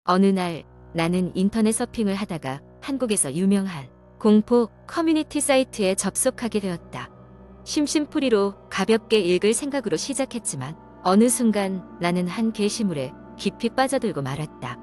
어느 날 나는 인터넷 서핑을 하다가 한국에서 유명한 공포 커뮤니티 사이트에 접속하게 되었다. 심심풀이로 가볍게 읽을 생각으로 시작했지만 어느 순간 나는 한 게시물에 깊이 빠져들고 말았다.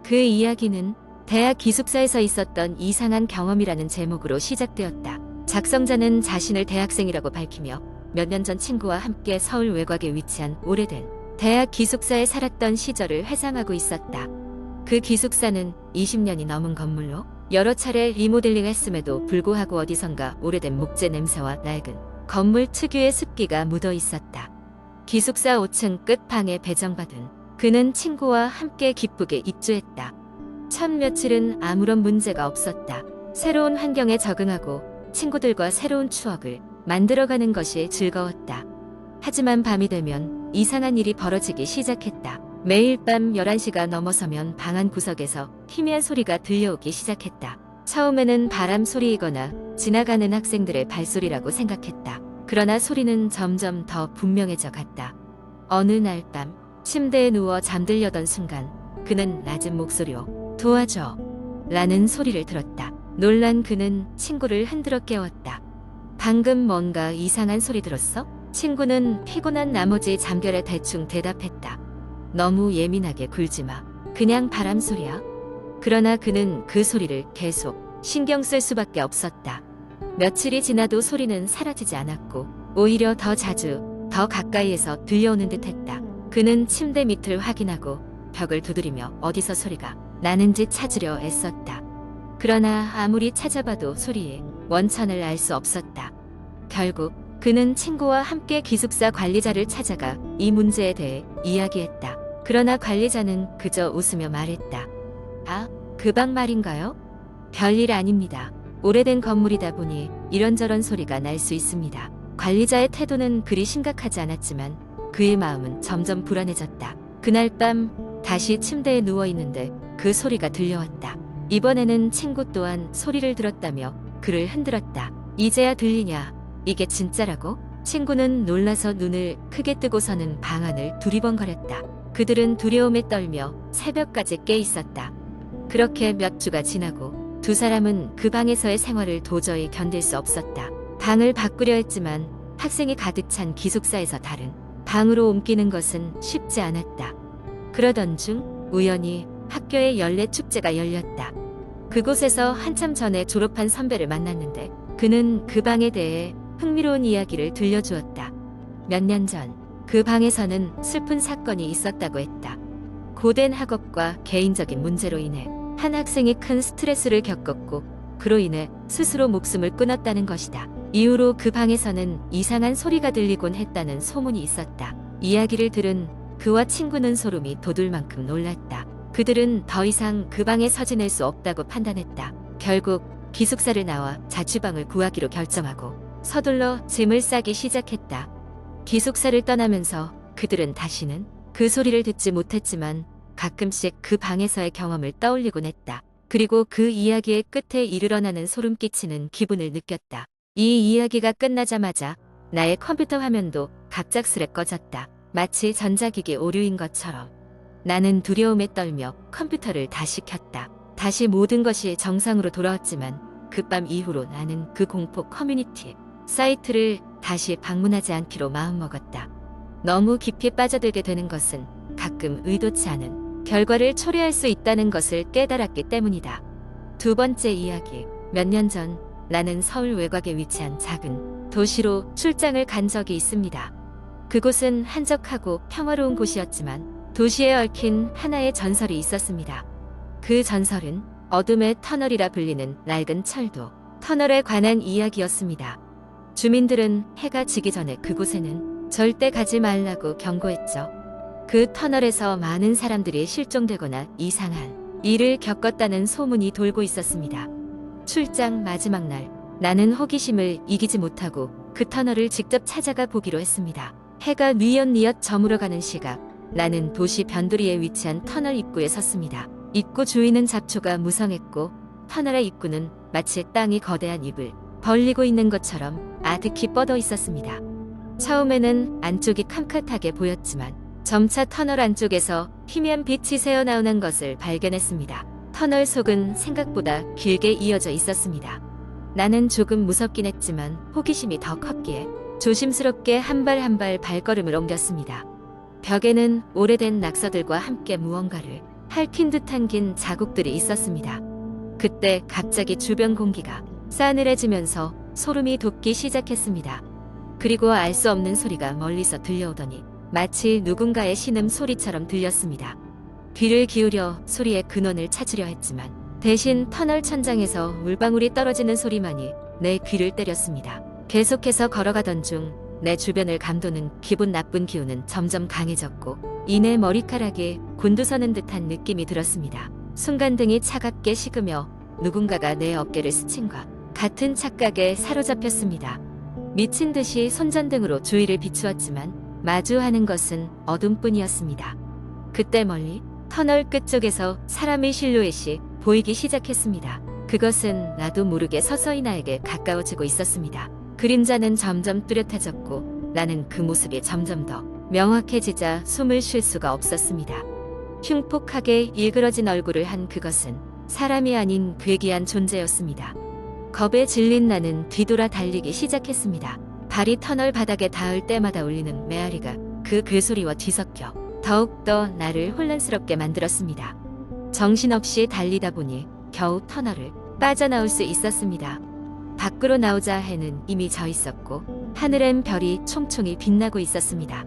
그 이야기는 대학 기숙사에서 있었던 이상한 경험이라는 제목으로 시작되었다. 작성자는 자신을 대학생이라고 밝히며 몇 년 전 친구와 함께 서울 외곽에 위치한 오래된 대학 기숙사에 살았던 시절을 회상하고 있었다. 그 기숙사는 20년이 넘은 건물로 여러 차례 리모델링 했음에도 불구하고 어디선가 오래된 목재 냄새와 낡은 건물 특유의 습기가 묻어 있었다. 기숙사 5층 끝방에 배정받은 그는 친구와 함께 기쁘게 입주했다. 첫 며칠은 아무런 문제가 없었다. 새로운 환경에 적응하고 친구들과 새로운 추억을 만들어가는 것이 즐거웠다. 하지만 밤이 되면 이상한 일이 벌어지기 시작했다. 매일 밤 11시가 넘어서면 방 한 구석에서 희미한 소리가 들려오기 시작했다. 처음에는 바람 소리이거나 지나가는 학생들의 발소리라고 생각했다. 그러나 소리는 점점 더 분명해져 갔다. 어느 날 밤 침대에 누워 잠들려던 순간 그는 낮은 목소리로 도와줘 라는 소리를 들었다. 놀란 그는 친구를 흔들어 깨웠다. 방금 뭔가 이상한 소리 들었어? 친구는 피곤한 나머지 잠결에 대충 대답했다. 너무 예민하게 굴지 마. 그냥 바람 소리야. 그러나 그는 그 소리를 계속 신경 쓸 수밖에 없었다. 며칠이 지나도 소리는 사라지지 않았고 오히려 더 자주, 더 가까이에서 들려오는 듯했다. 그는 침대 밑을 확인하고 벽을 두드리며 어디서 소리가 나는지 찾으려 애썼다. 그러나 아무리 찾아봐도 소리의 원천을 알 수 없었다. 결국 그는 친구와 함께 기숙사 관리자를 찾아가 이 문제에 대해 이야기했다. 그러나 관리자는 그저 웃으며 말했다. 아, 그 방 말인가요? 별일 아닙니다. 오래된 건물이다 보니 이런저런 소리가 날 수 있습니다. 관리자의 태도는 그리 심각하지 않았지만 그의 마음은 점점 불안해졌다. 그날 밤 다시 침대에 누워있는데 그 소리가 들려왔다. 이번에는 친구 또한 소리를 들었다며 그를 흔들었다. 이제야 들리냐? 이게 진짜라고? 친구는 놀라서 눈을 크게 뜨고서는 방 안을 두리번거렸다. 그들은 두려움에 떨며 새벽까지 깨 있었다. 그렇게 몇 주가 지나고 두 사람은 그 방에서의 생활을 도저히 견딜 수 없었다. 방을 바꾸려 했지만 학생이 가득 찬 기숙사에서 다른 방으로 옮기는 것은 쉽지 않았다. 그러던 중 우연히 학교의 연례 축제가 열렸다. 그곳에서 한참 전에 졸업한 선배를 만났는데 그는 그 방에 대해 흥미로운 이야기를 들려주었다. 몇 년 전 그 방에서는 슬픈 사건이 있었다고 했다. 고된 학업과 개인적인 문제로 인해 한 학생이 큰 스트레스를 겪었고 그로 인해 스스로 목숨을 끊었다는 것이다. 이후로 그 방에서는 이상한 소리가 들리곤 했다는 소문이 있었다. 이야기를 들은 그와 친구는 소름이 돋을 만큼 놀랐다. 그들은 더 이상 그 방에 서지낼 수 없다고 판단했다. 결국 기숙사를 나와 자취방을 구하기로 결정하고 서둘러 짐을 싸기 시작했다. 기숙사를 떠나면서 그들은 다시는 그 소리를 듣지 못했지만 가끔씩 그 방에서의 경험을 떠올리곤 했다. 그리고 그 이야기의 끝에 이르러 나는 소름 끼치는 기분을 느꼈다. 이 이야기가 끝나자마자 나의 컴퓨터 화면도 갑작스레 꺼졌다. 마치 전자기기 오류인 것처럼. 나는 두려움에 떨며 컴퓨터를 다시 켰다. 다시 모든 것이 정상으로 돌아왔지만 그 밤 이후로 나는 그 공포 커뮤니티 사이트를 다시 방문하지 않기로 마음먹었다. 너무 깊이 빠져들게 되는 것은 가끔 의도치 않은 결과를 초래할 수 있다는 것을 깨달았기 때문이다. 두 번째 이야기. 몇 년 전 나는 서울 외곽에 위치한 작은 도시로 출장을 간 적이 있습니다. 그곳은 한적하고 평화로운 곳이었지만 도시에 얽힌 하나의 전설이 있었습니다. 그 전설은 어둠의 터널이라 불리는 낡은 철도 터널에 관한 이야기였습니다. 주민들은 해가 지기 전에 그곳에는 절대 가지 말라고 경고했죠. 그 터널에서 많은 사람들이 실종되거나 이상한 일을 겪었다는 소문이 돌고 있었습니다. 출장 마지막 날, 나는 호기심을 이기지 못하고 그 터널을 직접 찾아가 보기로 했습니다. 해가 뉘엿뉘엿 저물어가는 시각, 나는 도시 변두리에 위치한 터널 입구에 섰습니다. 입구 주위는 잡초가 무성했고 터널의 입구는 마치 땅이 거대한 입을 벌리고 있는 것처럼 아득히 뻗어 있었습니다. 처음에는 안쪽이 캄캄하게 보였지만 점차 터널 안쪽에서 희미한 빛이 새어나오는 것을 발견했습니다. 터널 속은 생각보다 길게 이어져 있었습니다. 나는 조금 무섭긴 했지만 호기심이 더 컸기에 조심스럽게 한 발 한 발 발걸음을 옮겼습니다. 벽에는 오래된 낙서들과 함께 무언가를 핥힌 듯한 긴 자국들이 있었습니다. 그때 갑자기 주변 공기가 싸늘해지면서 소름이 돋기 시작했습니다. 그리고 알 수 없는 소리가 멀리서 들려오더니 마치 누군가의 신음 소리처럼 들렸습니다. 귀를 기울여 소리의 근원을 찾으려 했지만 대신 터널 천장에서 물방울이 떨어지는 소리만이 내 귀를 때렸습니다. 계속해서 걸어가던 중 내 주변을 감도는 기분 나쁜 기운은 점점 강해졌고 이내 머리카락이 곤두서는 듯한 느낌이 들었습니다. 순간 등이 차갑게 식으며 누군가가 내 어깨를 스친 것 같은 착각에 사로잡혔습니다. 미친 듯이 손전등으로 주위를 비추었지만 마주하는 것은 어둠뿐이었습니다. 그때 멀리 터널 끝쪽에서 사람의 실루엣이 보이기 시작했습니다. 그것은 나도 모르게 서서히 나에게 가까워지고 있었습니다. 그림자는 점점 뚜렷해졌고 나는 그 모습이 점점 더 명확해지자 숨을 쉴 수가 없었습니다. 흉폭하게 일그러진 얼굴을 한 그것은 사람이 아닌 괴기한 존재였습니다. 겁에 질린 나는 뒤돌아 달리기 시작했습니다. 발이 터널 바닥에 닿을 때마다 울리는 메아리가 그 괴소리와 뒤섞여 더욱더 나를 혼란스럽게 만들었습니다. 정신없이 달리다 보니 겨우 터널을 빠져나올 수 있었습니다. 밖으로 나오자 해는 이미 져 있었고 하늘엔 별이 총총히 빛나고 있었습니다.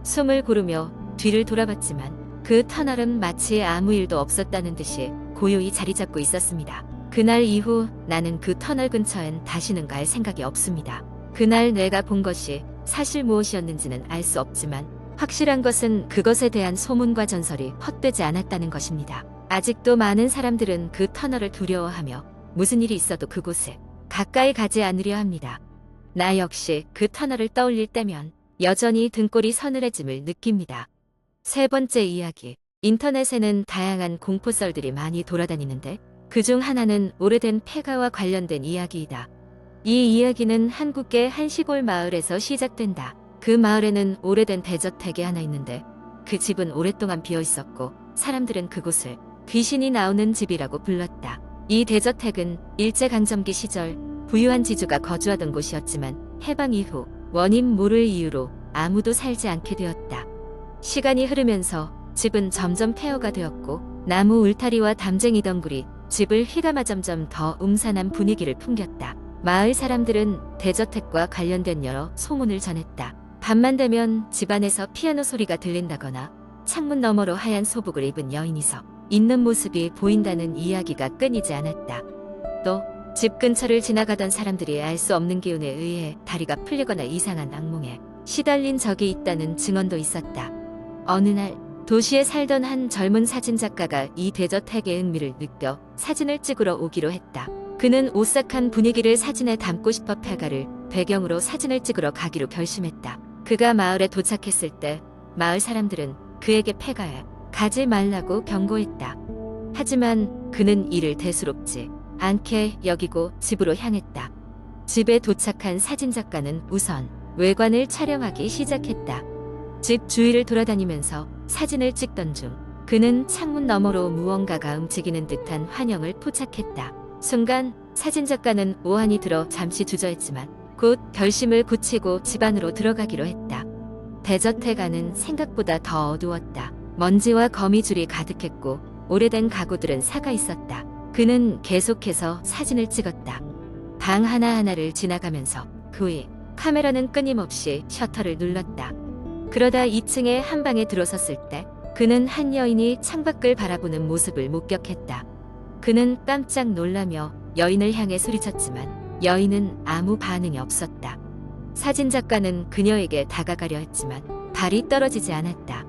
숨을 고르며 뒤를 돌아봤지만 그 터널은 마치 아무 일도 없었다는 듯이 고요히 자리 잡고 있었습니다. 그날 이후 나는 그 터널 근처엔 다시는 갈 생각이 없습니다. 그날 내가 본 것이 사실 무엇이었는지는 알 수 없지만 확실한 것은 그것에 대한 소문과 전설이 헛되지 않았다는 것입니다. 아직도 많은 사람들은 그 터널을 두려워하며 무슨 일이 있어도 그곳에 가까이 가지 않으려 합니다. 나 역시 그 터널을 떠올릴 때면 여전히 등골이 서늘해짐을 느낍니다. 세 번째 이야기. 인터넷에는 다양한 공포썰들이 많이 돌아다니는데 그중 하나는 오래된 폐가와 관련된 이야기이다. 이 이야기는 한국의 한 시골 마을에서 시작된다. 그 마을에는 오래된 대저택이 하나 있는데 그 집은 오랫동안 비어 있었고 사람들은 그곳을 귀신이 나오는 집이라고 불렀다. 이 대저택은 일제강점기 시절 부유한 지주가 거주하던 곳이었지만 해방 이후 원인 모를 이유로 아무도 살지 않게 되었다. 시간이 흐르면서 집은 점점 폐허가 되었고 나무 울타리와 담쟁이 덩굴이 집을 휘감아 점점 더 음산한 분위기를 풍겼다. 마을 사람들은 대저택과 관련된 여러 소문을 전했다. 밤만 되면 집안에서 피아노 소리가 들린다거나 창문 너머로 하얀 소복을 입은 여인이 서 있는 모습이 보인다는 이야기가 끊이지 않았다. 또 집 근처를 지나가던 사람들이 알 수 없는 기운에 의해 다리가 풀리거나 이상한 악몽에 시달린 적이 있다는 증언도 있었다. 어느 날 도시에 살던 한 젊은 사진작가가 이 대저택의 은미를 느껴 사진을 찍으러 오기로 했다. 그는 오싹한 분위기를 사진에 담고 싶어 폐가를 배경으로 사진을 찍으러 가기로 결심했다. 그가 마을에 도착했을 때 마을 사람들은 그에게 폐가에 가지 말라고 경고했다. 하지만 그는 이를 대수롭지 않게 여기고 집으로 향했다. 집에 도착한 사진작가는 우선 외관을 촬영하기 시작했다. 집 주위를 돌아다니면서 사진을 찍던 중 그는 창문 너머로 무언가가 움직이는 듯한 환영을 포착했다. 순간 사진작가는 오한이 들어 잠시 주저했지만 곧 결심을 굳히고 집 안으로 들어가기로 했다. 대저택 안은 생각보다 더 어두웠다. 먼지와 거미줄이 가득했고 오래된 가구들은 사가 있었다. 그는 계속해서 사진을 찍었다. 방 하나하나를 지나가면서 그 위 카메라는 끊임없이 셔터를 눌렀다. 그러다 2층의 한 방에 들어섰을 때 그는 한 여인이 창밖을 바라보는 모습을 목격했다. 그는 깜짝 놀라며 여인을 향해 소리쳤지만 여인은 아무 반응이 없었다. 사진작가는 그녀에게 다가가려 했지만 발이 떨어지지 않았다.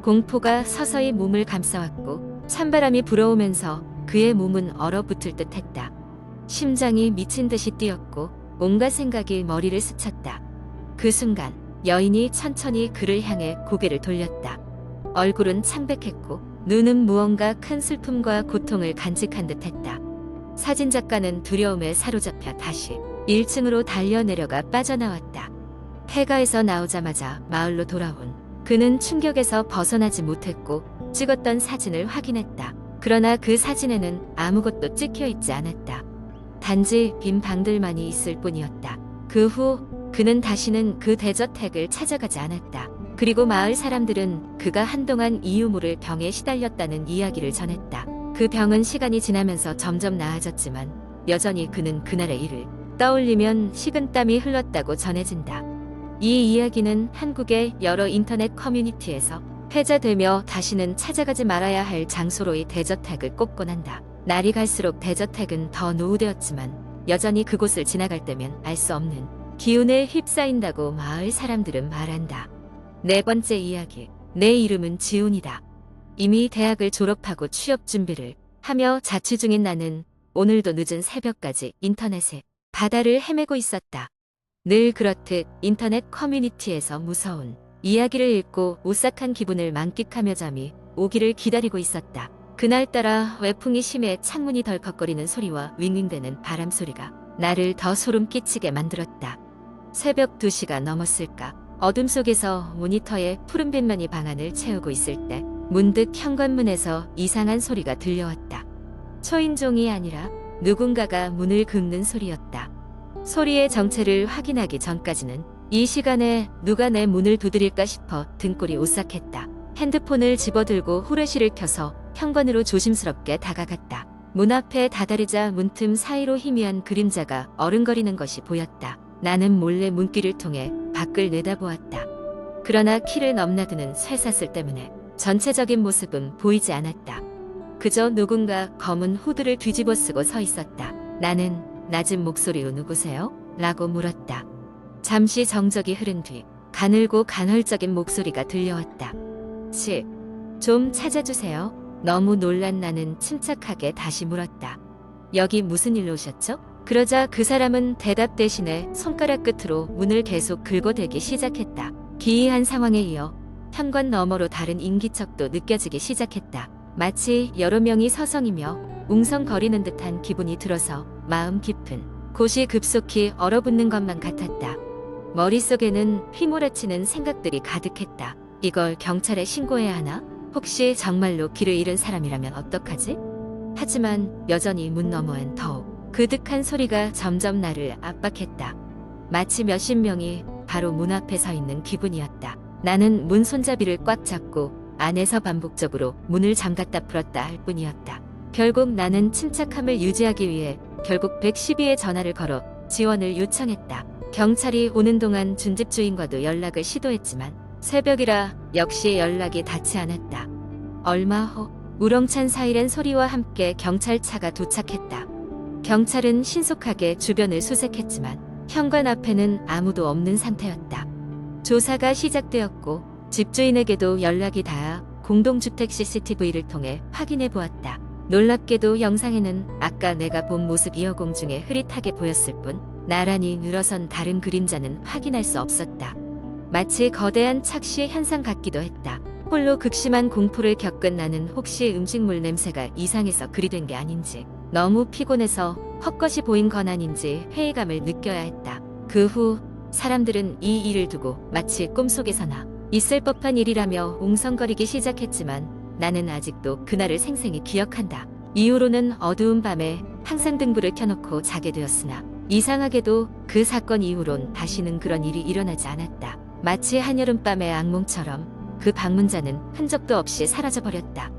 공포가 서서히 몸을 감싸왔고 찬바람이 불어오면서 그의 몸은 얼어붙을 듯 했다. 심장이 미친 듯이 뛰었고 온갖 생각이 머리를 스쳤다. 그 순간 여인이 천천히 그를 향해 고개를 돌렸다. 얼굴은 창백했고 눈은 무언가 큰 슬픔과 고통을 간직한 듯 했다. 사진작가는 두려움에 사로잡혀 다시 1층으로 달려내려가 빠져나왔다. 폐가에서 나오자마자 마을로 돌아온 그는 충격에서 벗어나지 못했고 찍었던 사진을 확인했다. 그러나 그 사진에는 아무것도 찍혀 있지 않았다. 단지 빈 방들만이 있을 뿐이었다. 그 후 그는 다시는 그 대저택을 찾아가지 않았다. 그리고 마을 사람들은 그가 한동안 이 유물을 병에 시달렸다는 이야기를 전했다. 그 병은 시간이 지나면서 점점 나아졌지만 여전히 그는 그날의 일을 떠올리면 식은땀이 흘렀다고 전해진다. 이 이야기는 한국의 여러 인터넷 커뮤니티에서 회자되며 다시는 찾아가지 말아야 할 장소로의 대저택을 꼽곤 한다. 날이 갈수록 대저택은 더 노후되었지만 여전히 그곳을 지나갈 때면 알 수 없는 기운에 휩싸인다고 마을 사람들은 말한다. 네 번째 이야기. 내 이름은 지훈이다. 이미 대학을 졸업하고 취업 준비를 하며 자취 중인 나는 오늘도 늦은 새벽까지 인터넷에 바다를 헤매고 있었다. 늘 그렇듯 인터넷 커뮤니티에서 무서운 이야기를 읽고 오싹한 기분을 만끽하며 잠이 오기를 기다리고 있었다. 그날따라 외풍이 심해 창문이 덜컥거리는 소리와 윙윙대는 바람 소리가 나를 더 소름 끼치게 만들었다. 새벽 2시가 넘었을까. 어둠 속에서 모니터에 푸른빛만이 방안을 채우고 있을 때 문득 현관문에서 이상한 소리가 들려왔다. 초인종이 아니라 누군가가 문을 긁는 소리였다. 소리의 정체를 확인하기 전까지는 이 시간에 누가 내 문을 두드릴까 싶어 등골이 오싹했다. 핸드폰을 집어들고 후레쉬를 켜서 현관으로 조심스럽게 다가갔다. 문 앞에 다다르자 문틈 사이로 희미한 그림자가 어른거리는 것이 보였다. 나는 몰래 문길을 통해 밖을 내다보았다. 그러나 키를 넘나드는 쇠사슬 때문에 전체적인 모습은 보이지 않았다. 그저 누군가 검은 후드를 뒤집어 쓰고 서 있었다. 나는 낮은 목소리로 누구세요? 라고 물었다. 잠시 정적이 흐른 뒤 가늘고 간헐적인 목소리가 들려왔다. 좀 찾아주세요. 너무 놀란 나는 침착하게 다시 물었다. 여기 무슨 일로 오셨죠? 그러자 그 사람은 대답 대신에 손가락 끝으로 문을 계속 긁어대기 시작했다. 기이한 상황에 이어 현관 너머로 다른 인기척도 느껴지기 시작했다. 마치 여러 명이 서성이며 웅성거리는 듯한 기분이 들어서 마음 깊은 곳이 급속히 얼어붙는 것만 같았다. 머릿속에는 휘몰아치는 생각들이 가득했다. 이걸 경찰에 신고해야 하나? 혹시 정말로 길을 잃은 사람이라면 어떡하지? 하지만 여전히 문 너머엔 더욱 그득한 소리가 점점 나를 압박했다. 마치 몇십 명이 바로 문 앞에 서 있는 기분이었다. 나는 문 손잡이를 꽉 잡고 안에서 반복적으로 문을 잠갔다 풀었다 할 뿐이었다. 결국 나는 침착함을 유지하기 위해 결국 112에 전화를 걸어 지원을 요청했다. 경찰이 오는 동안 준집주인과도 연락을 시도했지만 새벽이라 역시 연락이 닿지 않았다. 얼마 후 우렁찬 사이렌 소리와 함께 경찰차가 도착했다. 경찰은 신속하게 주변을 수색했지만 현관 앞에는 아무도 없는 상태였다. 조사가 시작되었고 집주인에게도 연락이 닿아 공동주택 CCTV를 통해 확인해 보았다. 놀랍게도 영상에는 아까 내가 본 모습 이어공 중에 흐릿하게 보였을 뿐 나란히 늘어선 다른 그림자는 확인할 수 없었다. 마치 거대한 착시 현상 같기도 했다. 홀로 극심한 공포를 겪은 나는 혹시 음식물 냄새가 이상해서 그리 된 게 아닌지, 너무 피곤해서 헛것이 보인 건 아닌지 회의감을 느껴야 했다. 그 후 사람들은 이 일을 두고 마치 꿈속에서나 있을 법한 일이라며 웅성거리기 시작했지만 나는 아직도 그날을 생생히 기억한다. 이후로는 어두운 밤에 항상 등불을 켜놓고 자게 되었으나 이상하게도 그 사건 이후론 다시는 그런 일이 일어나지 않았다. 마치 한여름밤의 악몽처럼 그 방문자는 흔적도 없이 사라져버렸다.